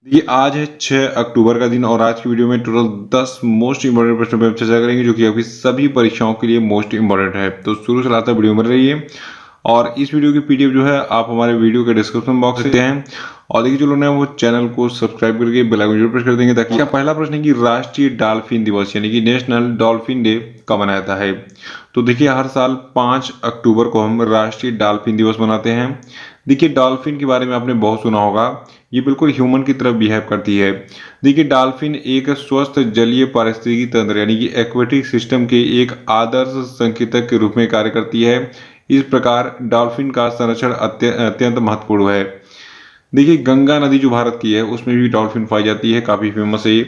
देखिए आज है 6 अक्टूबर का दिन और आज की वीडियो में टोटल 10 मोस्ट इंपॉर्टेंट प्रश्नों पर हम चर्चा करेंगे जो कि आपकी सभी परीक्षाओं के लिए मोस्ट इंपॉर्टेंट है। तो शुरू से लास्ट तक वीडियो में रहिए और इस वीडियो की पीडीएफ जो है आप हमारे वीडियो के डिस्क्रिप्शन बॉक्स से हैं। और देखिए जो लोग हैं वो चैनल को सब्सक्राइब करके बेल आइकन जरूर प्रेस कर देंगे ताकि पहला प्रश्न है कि राष्ट्रीय डॉल्फिन दिवस यानी कि नेशनल डॉल्फिन डे कब मनाया जाता है। तो देखिए हर साल 5 अक्टूबर को हम राष्ट्रीय डॉल्फिन दिवस मनाते हैं। देखिए डॉल्फिन के बारे में आपने बहुत सुना होगा, ये बिल्कुल ह्यूमन की तरह बिहेव करती है। देखिए डॉल्फिन एक स्वस्थ जलीय पारिस्थितिकी तंत्र यानी कि एक्वेटिक सिस्टम के एक आदर्श संकेतक के रूप में कार्य करती है। इस प्रकार डॉल्फिन का संरक्षण अत्यंत महत्वपूर्ण है। देखिए गंगा नदी जो भारत की है उसमें भी डॉल्फिन पाई जाती है, काफी फेमस है।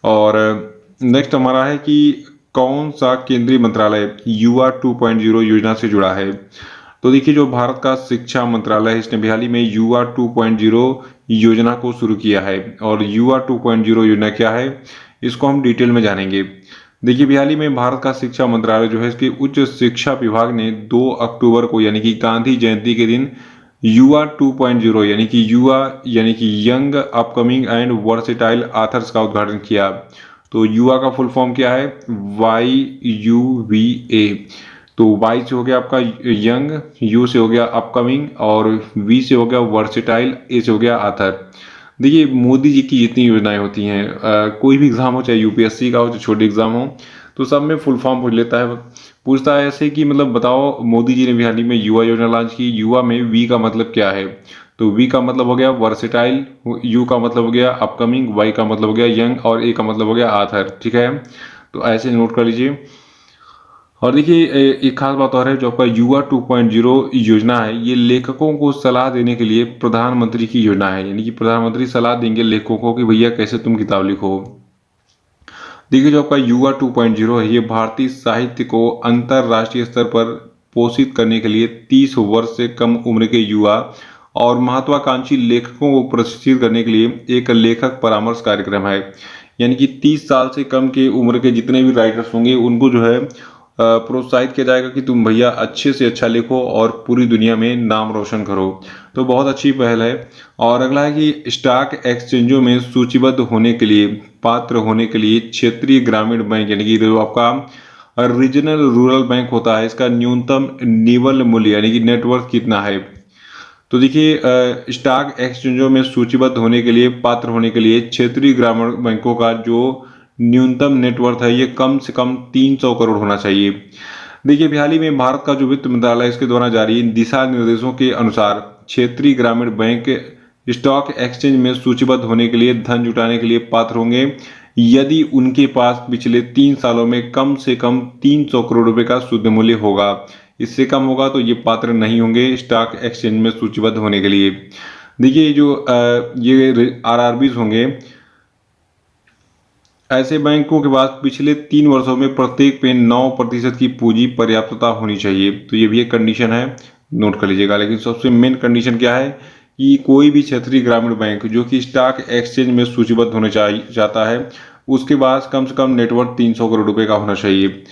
और नेक्स्ट हमारा है कि कौन सा केंद्रीय मंत्रालय युवा 2.0 योजना से जुड़ा है। तो देखिए जो भारत का शिक्षा मंत्रालय है इसने हाल ही में युवा 2.0 योजना को शुरू किया है। और युवा 2.0 योजना क्या है इसको हम डिटेल में जानेंगे। देखिए हाल ही में भारत का शिक्षा मंत्रालय जो है इसके उच्च शिक्षा विभाग ने 2 अक्टूबर को यानी कि गांधी जयंती के दिन युवा 2.0 यानी कि युवा यानी कि young upcoming and versatile authors का उद्घाटन किया। तो युवा का फुल फॉर्म क्या है, YUVA। तो वाई से हो गया आपका यंग, यू से हो गया अपकमिंग और वी से हो गया वर्सेटाइल, ए से हो गया आथर। देखिए मोदी जी की जितनी योजनाएं होती हैं, कोई भी एग्जाम हो चाहे यूपीएससी का हो चाहे छोटे एग्जाम हो, तो सब में फुल फॉर्म पूछ लेता है। पूछता है ऐसे कि मतलब बताओ मोदी जी ने भी हाल ही में युवा योजना लॉन्च की, युवा में वी का मतलब क्या है। तो वी का मतलब हो गया वर्सेटाइल, यू का मतलब हो गया अपकमिंग, वाई का मतलब हो गया यंग और ए का मतलब हो गया आथर। ठीक है, तो ऐसे नोट कर लीजिए। और देखिए एक खास बात और है, जो आपका युवा 2.0 योजना है ये लेखकों को सलाह देने के लिए प्रधानमंत्री की योजना है। यानी कि प्रधानमंत्री सलाह देंगे लेखकों को कि भैया कैसे तुम किताब लिखो। देखिए जो आपका युवा 2.0 है ये भारतीय साहित्य को अंतरराष्ट्रीय स्तर पर पोषित करने के लिए 30 वर्ष से कम उम्र के युवा और महत्वाकांक्षी लेखकों को प्रशिक्षित करने के लिए एक लेखक परामर्श कार्यक्रम है। यानी कि 30 साल से कम के उम्र के जितने भी राइटर्स होंगे उनको जो है प्रोत्साहित किया जाएगा कि तुम भैया अच्छे से अच्छा लिखो और पूरी दुनिया में नाम रोशन करो। तो बहुत अच्छी पहल है। और अगला है कि स्टॉक एक्सचेंजों में सूचीबद्ध होने के लिए पात्र होने के लिए क्षेत्रीय ग्रामीण बैंक यानी कि जो आपका रीजनल रूरल बैंक होता है इसका न्यूनतम निवल मूल्य यानी कि नेटवर्थ कितना है। तो देखिए स्टॉक एक्सचेंजों में सूचीबद्ध होने के लिए पात्र होने के लिए क्षेत्रीय ग्रामीण बैंकों का जो न्यूनतम नेटवर्थ है ये कम से कम 300 करोड़ होना चाहिए। देखिए हाल ही में भारत का जो वित्त मंत्रालय है इसके द्वारा जारी दिशा निर्देशों के अनुसार क्षेत्रीय ग्रामीण बैंक स्टॉक एक्सचेंज में सूचीबद्ध होने के लिए धन जुटाने के लिए पात्र होंगे यदि उनके पास पिछले 3 सालों में कम से कम 300 करोड़ रुपए का शुद्ध मूल्य होगा। इससे कम होगा तो ये पात्र नहीं होंगे स्टॉक एक्सचेंज में सूचीबद्ध होने के लिए। देखिए जो ये आरआरबीज होंगे, ऐसे बैंकों के पास पिछले 3 वर्षों में प्रत्येक पे 9% की पूंजी पर्याप्तता होनी चाहिए। तो ये भी एक कंडीशन है, नोट कर लीजिएगा। लेकिन सबसे मेन कंडीशन क्या है कि कोई भी क्षेत्रीय ग्रामीण बैंक जो कि स्टॉक एक्सचेंज में सूचीबद्ध होने चाहता है उसके पास कम से कम नेटवर्थ 300 करोड़ रुपए का होना चाहिए।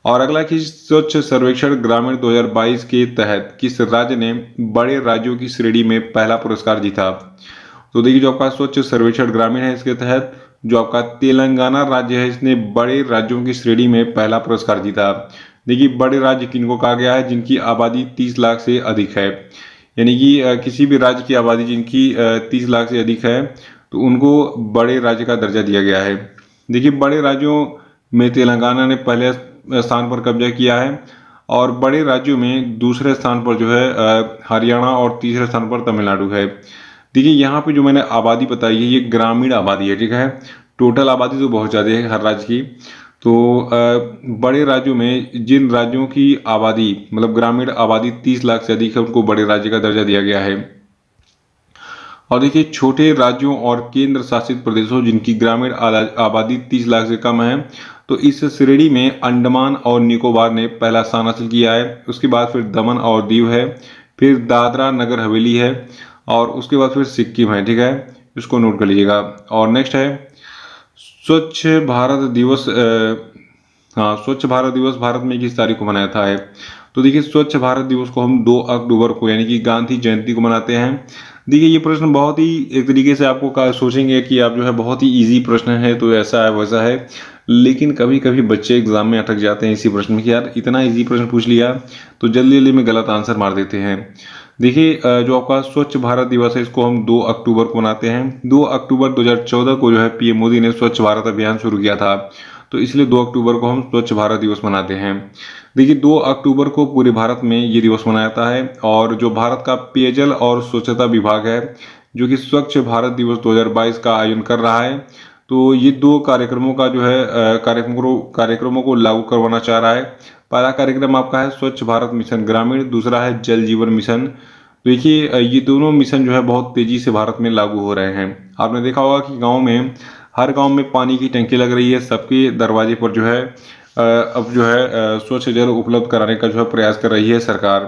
और अगला कि स्वच्छ सर्वेक्षण ग्रामीण 2022 के तहत किस राज्य ने बड़े राज्यों की श्रेणी में पहला पुरस्कार जीता। तो देखिए जो आपका स्वच्छ सर्वेक्षण ग्रामीण है इसके तहत जो आपका तेलंगाना राज्य है इसने बड़े राज्यों की श्रेणी में पहला पुरस्कार जीता। देखिए बड़े राज्य किनको कहा गया है, जिनकी आबादी 30 लाख से अधिक है। यानी कि किसी भी राज्य की आबादी जिनकी 30 लाख से अधिक है तो उनको बड़े राज्य का दर्जा दिया गया है। देखिए बड़े राज्यों में तेलंगाना ने पहले स्थान पर कब्जा किया है और बड़े राज्यों में दूसरे स्थान पर जो है हरियाणा और तीसरे स्थान पर तमिलनाडु है। देखिए यहाँ पे जो मैंने आबादी बताई है ये ग्रामीण आबादी है, ठीक है। टोटल आबादी तो बहुत ज़्यादा है हर राज्य की। तो बड़े राज्यों में जिन राज्यों की आबादी मतलब ग्रामीण आबादी 30 लाख से अधिक है उनको बड़े राज्य का दर्जा दिया गया है। और देखिए छोटे राज्यों और केंद्र शासित प्रदेशों जिनकी ग्रामीण आबादी 30 लाख से कम है तो इस श्रेणी में अंडमान और निकोबार ने पहला स्थान हासिल किया है। उसके बाद फिर दमन और दीव है, फिर दादरा नगर हवेली है और उसके बाद फिर सिक्किम है, ठीक है। इसको नोट कर लीजिएगा। और नेक्स्ट है स्वच्छ भारत दिवस। हाँ, स्वच्छ भारत दिवस भारत में किस तारीख को मनाया था है। तो देखिए स्वच्छ भारत दिवस को हम 2 अक्टूबर को यानी कि गांधी जयंती को मनाते हैं। देखिए ये प्रश्न बहुत ही एक तरीके से आपको सोचेंगे कि आप जो है बहुत ही इजी प्रश्न है तो ऐसा है वैसा है, लेकिन कभी कभी बच्चे एग्जाम में अटक जाते हैं इसी प्रश्न में कि यार इतना इजी प्रश्न पूछ लिया तो जल्दी जल्दी में गलत आंसर मार देते हैं। देखिए जो आपका स्वच्छ भारत दिवस है इसको हम 2 अक्टूबर को मनाते हैं। 2 अक्टूबर 2014 को जो है पीएम मोदी ने स्वच्छ भारत अभियान शुरू किया था, तो इसलिए 2 अक्टूबर को हम स्वच्छ भारत दिवस मनाते हैं। देखिए 2 अक्टूबर को पूरे भारत में ये दिवस मनाया जाता है और जो भारत का पेयजल और स्वच्छता विभाग है जो कि स्वच्छ भारत दिवस 2022 का आयोजन कर रहा है, तो ये 2 कार्यक्रमों का जो है कार्यक्रमों को लागू करवाना चाह रहा है। पहला कार्यक्रम आपका है स्वच्छ भारत मिशन ग्रामीण, दूसरा है जल जीवन मिशन। तो देखिए ये दोनों मिशन जो है बहुत तेजी से भारत में लागू हो रहे हैं। आपने देखा होगा कि हर गांव में पानी की टंकी लग रही है, सबके दरवाजे पर जो है अब जो है स्वच्छ जल उपलब्ध कराने का जो है प्रयास कर रही है सरकार।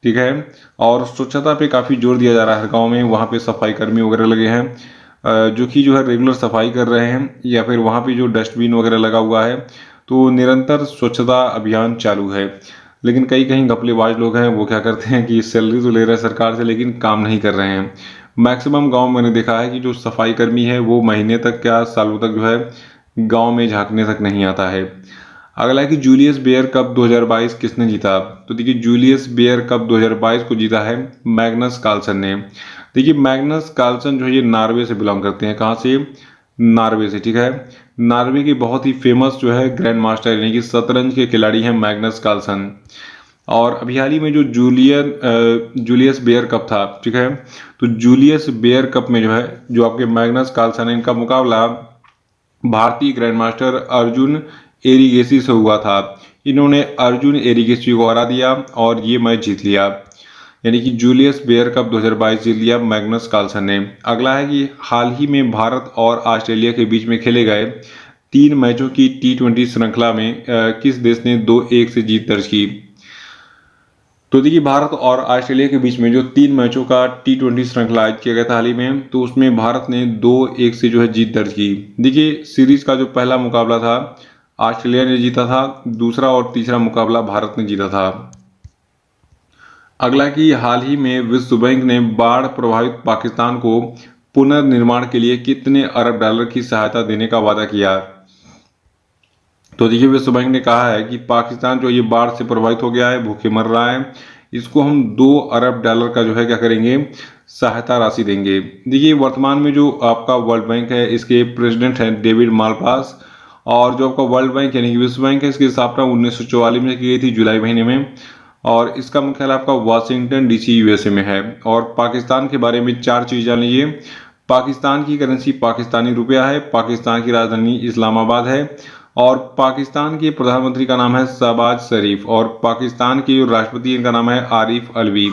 ठीक है, और स्वच्छता पे काफ़ी जोर दिया जा रहा है हर गांव में। वहाँ पे सफाई कर्मी वगैरह लगे हैं जो कि जो है रेगुलर सफाई कर रहे हैं, या फिर वहाँ पे जो डस्टबिन वगैरह लगा हुआ है, तो निरंतर स्वच्छता अभियान चालू है। लेकिन कई कहीं घपलेबाज लोग हैं, वो क्या करते हैं कि सैलरी तो ले रहे हैं सरकार से लेकिन काम नहीं कर रहे हैं। मैक्सिमम गांव मैंने देखा है कि जो सफाई कर्मी है वो महीने तक क्या सालों तक जो है गांव में झांकने तक नहीं आता है। अगला है कि जूलियस बेयर कप 2022 किसने जीता? तो देखिए जूलियस बेयर कप 2022 को जीता है मैग्नस कार्लसन ने। देखिए मैग्नस कार्लसन जो है ये नॉर्वे से बिलोंग करते हैं। कहाँ से? नॉर्वे से। ठीक है, नॉर्वे के बहुत ही फेमस जो है ग्रैंड मास्टर यानी कि शतरंज के खिलाड़ी हैं मैग्नस कार्लसन। और अभी हाल ही में जो जूलियस बेयर कप था, ठीक है, तो जूलियस बेयर कप में जो है जो आपके मैग्नस कार्लसन है इनका मुकाबला भारतीय ग्रैंड मास्टर अर्जुन एरिगेसी से हुआ था। इन्होंने अर्जुन एरिगेसी को हरा दिया और ये मैच जीत लिया, यानी कि जूलियस बेयर कप 2022 जीत लिया मैग्नस कार्लसन ने। अगला है कि हाल ही में भारत और ऑस्ट्रेलिया के बीच में खेले गए 3 मैचों की T20 श्रृंखला में किस देश ने 2-1 से जीत दर्ज की? तो देखिए भारत और ऑस्ट्रेलिया के बीच में जो 3 मैचों का T20 श्रृंखला आयोजित किया गया था हाल ही में, तो उसमें भारत ने 2-1 से जो है जीत दर्ज की। देखिए सीरीज का जो पहला मुकाबला था ऑस्ट्रेलिया ने जीता था, दूसरा और तीसरा मुकाबला भारत ने जीता था। अगला कि हाल ही में विश्व बैंक ने बाढ़ प्रभावित पाकिस्तान को पुनर्निर्माण के लिए कितने अरब डॉलर की सहायता देने का वादा किया? तो देखिए विश्व बैंक ने कहा है कि पाकिस्तान जो ये बाढ़ से प्रभावित हो गया है, भूखे मर रहा है, इसको हम 2 अरब डॉलर का जो है क्या करेंगे, सहायता राशि देंगे। देखिए वर्तमान में जो आपका वर्ल्ड बैंक है इसके प्रेसिडेंट हैं डेविड मालपास, और जो आपका वर्ल्ड बैंक यानी कि विश्व बैंक है इसकी स्थापना 1944 में की गई थी जुलाई महीने में, और इसका मुख्यालय आपका वाशिंगटन डीसी यूएसए में है। और पाकिस्तान के बारे में 4 चीज जान लीजिए। पाकिस्तान की करेंसी पाकिस्तानी रुपया है, पाकिस्तान की राजधानी इस्लामाबाद है, और पाकिस्तान के प्रधानमंत्री का नाम है शहबाज शरीफ, और पाकिस्तान के जो राष्ट्रपति इनका नाम है आरिफ अलवी।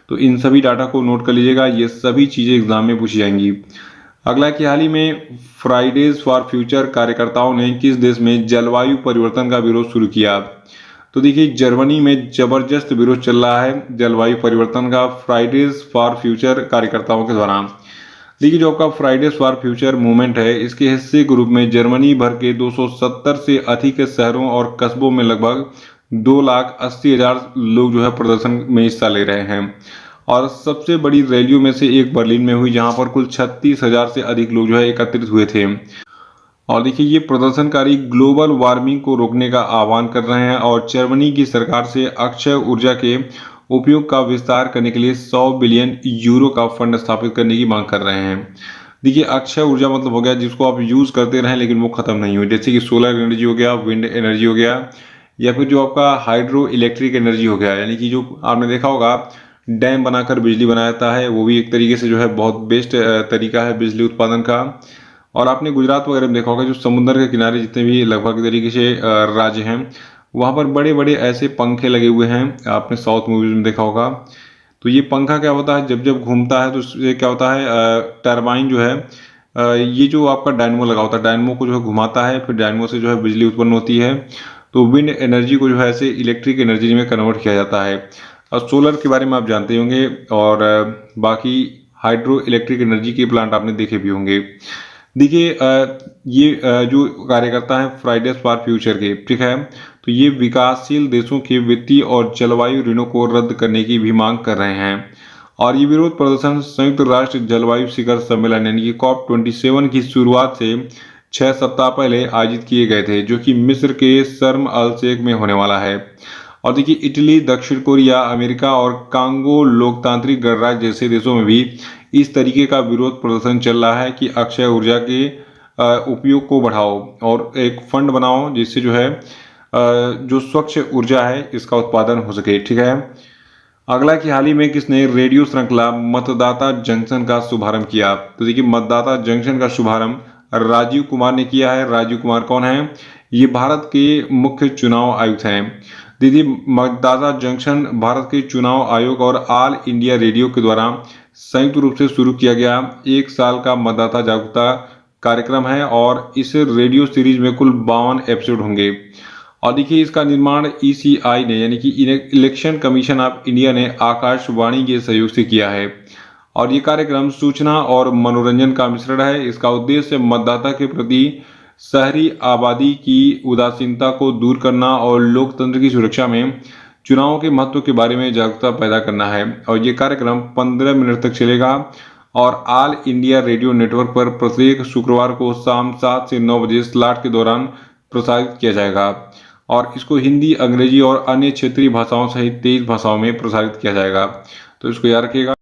तो इन सभी डाटा को नोट कर लीजिएगा, ये सभी चीजें एग्जाम में पूछी जाएंगी। अगला कि हाल ही में फ्राइडेज फॉर फ्यूचर कार्यकर्ताओं ने किस देश में जलवायु परिवर्तन का विरोध शुरू किया? तो देखिए जर्मनी में जबरदस्त विरोध चल रहा है जलवायु परिवर्तन का फ्राइडेज फॉर फ्यूचर कार्यकर्ताओं के द्वारा। देखिए जो आपका फ्राइडेज फॉर फ्यूचर मूवमेंट है इसके हिस्से के रूप में जर्मनी भर के 270 से अधिक शहरों और कस्बों में लगभग 2,80,000 लोग जो है प्रदर्शन में हिस्सा ले रहे हैं। और सबसे बड़ी रैलियों में से एक बर्लिन में हुई जहां पर कुल 36,000 से अधिक लोग जो है एकत्रित हुए थे। और देखिए ये प्रदर्शनकारी ग्लोबल वार्मिंग को रोकने का आह्वान कर रहे हैं और जर्मनी की सरकार से अक्षय ऊर्जा के उपयोग का विस्तार करने के लिए 100 बिलियन यूरो का फंड स्थापित करने की मांग कर रहे हैं। देखिए अक्षय ऊर्जा मतलब हो गया जिसको आप यूज करते रहें लेकिन वो खत्म नहीं हो, जैसे कि सोलर एनर्जी हो गया, विंड एनर्जी हो गया, या फिर जो आपका हाइड्रो इलेक्ट्रिक एनर्जी हो गया, यानी कि जो आपने देखा होगा डैम बनाकर बिजली बनाया जाता है, वो भी एक तरीके से जो है बहुत बेस्ट तरीका है बिजली उत्पादन का। और आपने गुजरात वगैरह में देखा होगा जो समुद्र के किनारे जितने भी लगभग तरीके से राज्य हैं वहाँ पर बड़े बड़े ऐसे पंखे लगे हुए हैं, आपने साउथ मूवीज में देखा होगा। तो ये पंखा क्या होता है, जब जब घूमता है तो उससे क्या होता है टरबाइन जो है ये जो आपका डायनमो लगा होता है, डायनमो को जो है घुमाता है, फिर डायनमो से जो है बिजली उत्पन्न होती है। तो विंड एनर्जी को जो है ऐसे इलेक्ट्रिक एनर्जी में कन्वर्ट किया जाता है। और सोलर के बारे में आप जानते होंगे, और बाकी हाइड्रो इलेक्ट्रिक एनर्जी के प्लांट आपने देखे भी होंगे। देखिए ये जो कार्यकर्ता हैं फ्राइडेज फॉर फ्यूचर के, ठीक है, तो ये विकासशील देशों के वित्तीय और जलवायु ऋणों को रद्द करने की भी मांग कर रहे हैं। और ये विरोध प्रदर्शन संयुक्त राष्ट्र जलवायु शिखर सम्मेलन यानी कि COP27 की शुरुआत से 6 सप्ताह पहले आयोजित किए गए थे, जो कि मिस्र के शर्म अल शेख में होने वाला है। और देखिए इटली, दक्षिण कोरिया, अमेरिका और कांगो लोकतांत्रिक गणराज्य जैसे देशों में भी इस तरीके का विरोध प्रदर्शन चल रहा है कि अक्षय ऊर्जा के उपयोग को बढ़ाओ और एक फंड बनाओ जिससे जो है जो स्वच्छ ऊर्जा है इसका उत्पादन हो सके। ठीक है। अगला कि हाल ही में किसने रेडियो श्रृंखला मतदाता जंक्शन का शुभारंभ किया? तो देखिए मतदाता जंक्शन का शुभारंभ राजीव कुमार ने किया है। राजीव कुमार कौन है? ये भारत के मुख्य चुनाव आयुक्त हैं। दीदी मतदाता जंक्शन भारत के चुनाव आयोग और ऑल इंडिया रेडियो के द्वारा संयुक्त रूप से शुरू किया गया 1 साल का मतदाता जागरूकता कार्यक्रम है और इस रेडियो सीरीज में कुल 52 एपिसोड होंगे। और देखिए इसका निर्माण ECI ने यानी कि इलेक्शन कमीशन ऑफ इंडिया ने आकाशवाणी के सहयोग से किया है। और ये कार्यक्रम सूचना और मनोरंजन का मिश्रण है। इसका उद्देश्य मतदाता के प्रति शहरी आबादी की उदासीनता को दूर करना और लोकतंत्र की सुरक्षा में चुनावों के महत्व के बारे में जागरूकता पैदा करना है। और ये कार्यक्रम 15 मिनट तक चलेगा और ऑल इंडिया रेडियो नेटवर्क पर प्रत्येक शुक्रवार को शाम 7 से 9 बजे स्लॉट के दौरान प्रसारित किया जाएगा। और इसको हिंदी, अंग्रेजी और अन्य क्षेत्रीय भाषाओं सहित 23 भाषाओं में प्रसारित किया जाएगा। तो इसको याद रखिएगा।